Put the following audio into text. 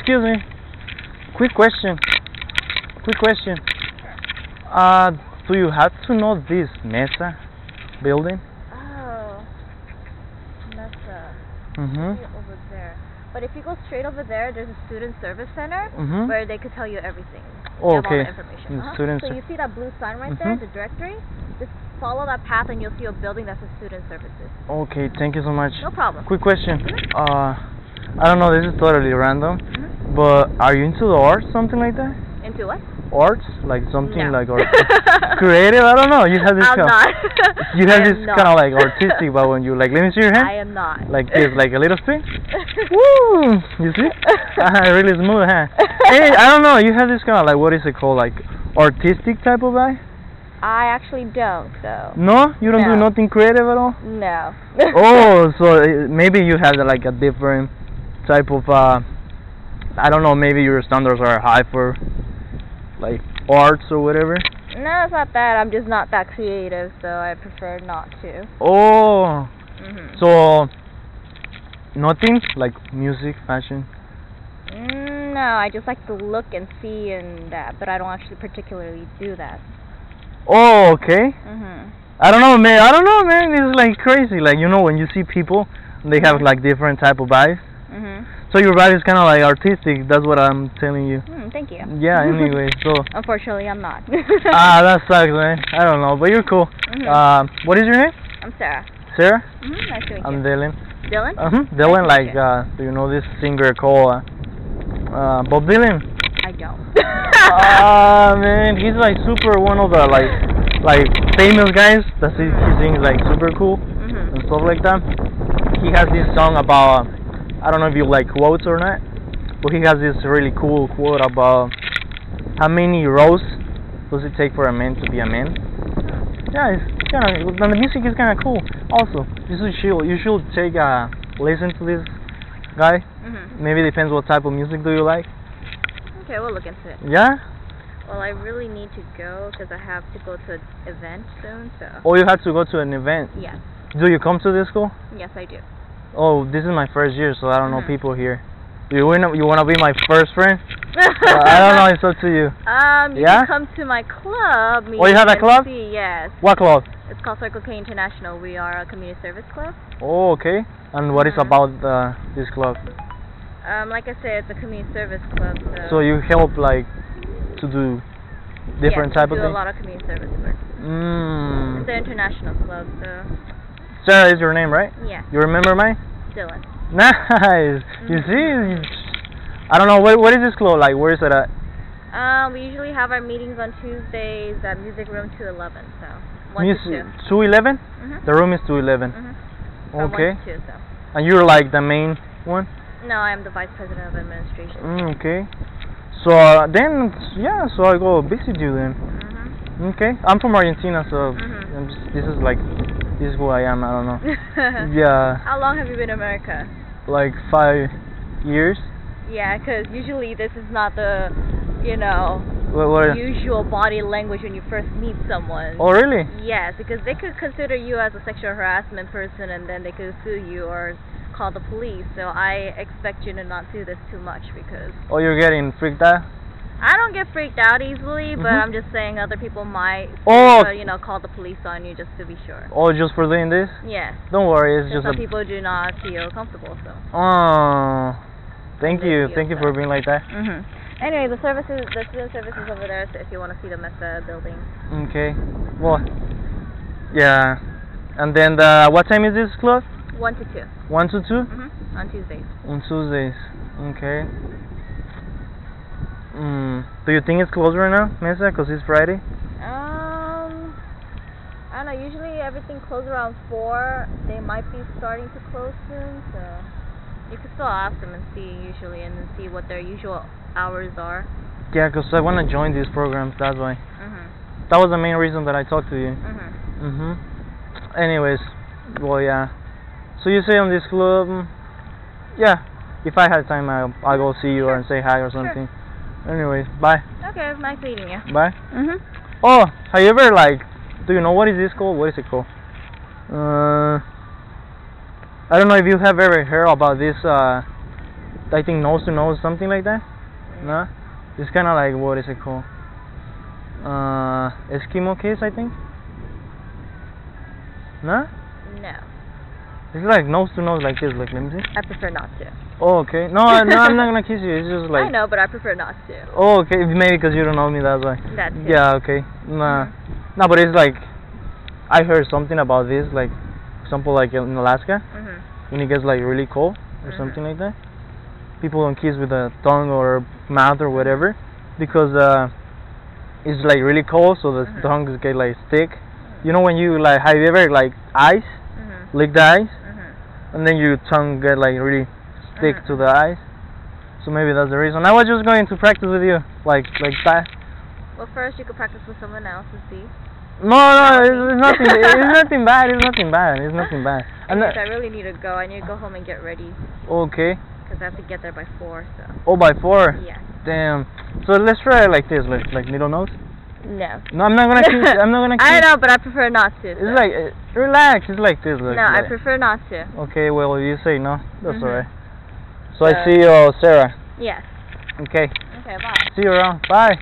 excuse me. Quick question. Quick question. Do you have to know this Mesa building? Oh, Mesa. Mhm. Over there. But if you go straight over there, there's a student service center Mhm. where they could tell you everything. Oh, They have all okay. the information. Student So you see that blue sign right there, the directory? Just follow that path and you'll see a building that says student services. Okay, thank you so much. No problem. Quick question. I don't know, this is totally random, but are you into the arts, something like that? Into what? Arts, like something No. like art, creative. I don't know. You have this I'm kind. not. You have I this am not. kind of like artistic, but when you like, let me see your hand. I am not. Like this, like a little spin. Woo! You see? Really smooth, huh? Hey, I don't know. You have this kind of like, what is it called? Like artistic type of eye? I actually don't, though. No, you don't do No. nothing creative at all. No. Oh, so maybe you have like a different type of I don't know, maybe your standards are high for like arts or whatever. No, it's not that. I'm just not that creative, so I prefer not to. Oh, so nothing like music, fashion. No, I just like to look and see and that, but I don't actually particularly do that. Oh, okay. I don't know, man. I don't know, man. It's like crazy. Like, you know, when you see people, they have like different type of eyes. So your vibe is kind of like artistic. That's what I'm telling you. Thank you. Yeah. Anyway, so. Unfortunately, I'm not. That sucks, man. I don't know, but you're cool. What is your name? I'm Sarah. Sarah? Nice to meet you. I'm Dylan. Dylan? Dylan, Nice to meet like, do you know this singer called Bob Dylan? I don't. Man, he's like super one of the like famous guys that he sings like super cool and stuff like that. He has this song about I don't know if you like quotes or not, but he has this really cool quote about how many rows does it take for a man to be a man. Yeah, it's kind of, and the music is kind of cool. Also, you should take a listen to this guy. Maybe depends what type of music do you like. Okay, we'll look into it. Yeah. Well, I really need to go because I have to go to an event soon. So. Oh, you have to go to an event. Yes. Do you come to this school? Yes, I do. Oh, this is my first year, so I don't know people here. You wanna be my first friend? I don't know. It's up to you. You can come to my club. Oh, you have a club? See, yes. What club? It's called Circle K International. We are a community service club. Oh, okay. And what is about this club? Like I said, it's a community service club. So you help like to do different type of things? Yes, we do a lot of community service work. It's an international club, so. Sarah is your name, right? Yeah. You remember mine? Dylan. Nice. You see, I don't know what is this club like. Where is it at? We usually have our meetings on Tuesdays at Music Room 211. So 1 to 2. 211? The room is 211. Okay. 1 to 2, so. And you're like the main one? No, I'm the vice president of administration. Okay. So then, yeah. So I go visit you then. Okay. I'm from Argentina, so this is who I am. I don't know. Yeah. How long have you been in America? Like 5 years. Yeah, because usually this is not the, What usual body language when you first meet someone. Oh, really? Yes, because they could consider you as a sexual harassment person and then they could sue you or call the police. So I expect you to not do this too much because... Oh, you're getting freaked out? I don't get freaked out easily, but I'm just saying other people might, call the police on you just to be sure. Oh, just for doing this? Yes. Don't worry, it's just some people do not feel comfortable, so. Oh, thank you for being like that. Anyway, the student services over there, so if you want to see the Mesa building. Okay. Well, yeah. And then what time is this club? 1 to 2. 1 to 2? On Tuesdays. On Tuesdays. Okay. Do you think it's closed right now, Mesa, because it's Friday? I don't know. Usually everything closes around 4. They might be starting to close soon, so you can still ask them and see usually, and then see what their usual hours are. Yeah, because I want to join these programs. That's why. That was the main reason that I talked to you. Anyways, well, yeah. So you say on this club, yeah. If I had time, I'll go see you and say hi or something. Anyways, bye. Okay, it's nice meeting you. Bye. Oh, have you ever do you know what is this called? What is it called? I don't know if you have ever heard about this I think nose to nose, something like that. No, it's kind of like, what is it called? Eskimo kiss, I think. No, No. it's like nose to nose, like this. Like, let me see. I prefer not to. Oh, okay. No, I'm not gonna kiss you. It's just like. I know, but I prefer not to. Oh, okay. Maybe because you don't know me, that's why. That's it. Yeah, okay. Nah. No, but it's like, I heard something about this, like, for example, like in Alaska, when it gets like really cold or something like that, people don't kiss with the tongue or mouth or whatever, because it's like really cold, so the tongues get like thick. You know when you like, have you ever like ice, lick the ice, and then your tongue get like really thick to the ice? So maybe that's the reason. I was just going to practice with you, like that. Well, first you could practice with someone else and see. No, it's nothing. It's nothing bad. It's nothing bad. It's nothing bad. I really need to go. I need to go home and get ready. Okay. Because I have to get there by 4. So. Oh, by 4. Yeah. Damn. So let's try it like this, like middle nose. No. No, I'm not gonna kiss. I'm not gonna kiss. I know, but I prefer not to. It's like relax. It's like this. Like, no, I prefer not to. Okay. Well, you say no. That's alright. So I see you, Sarah. Yes. Okay. Okay. Bye. See you around. Bye.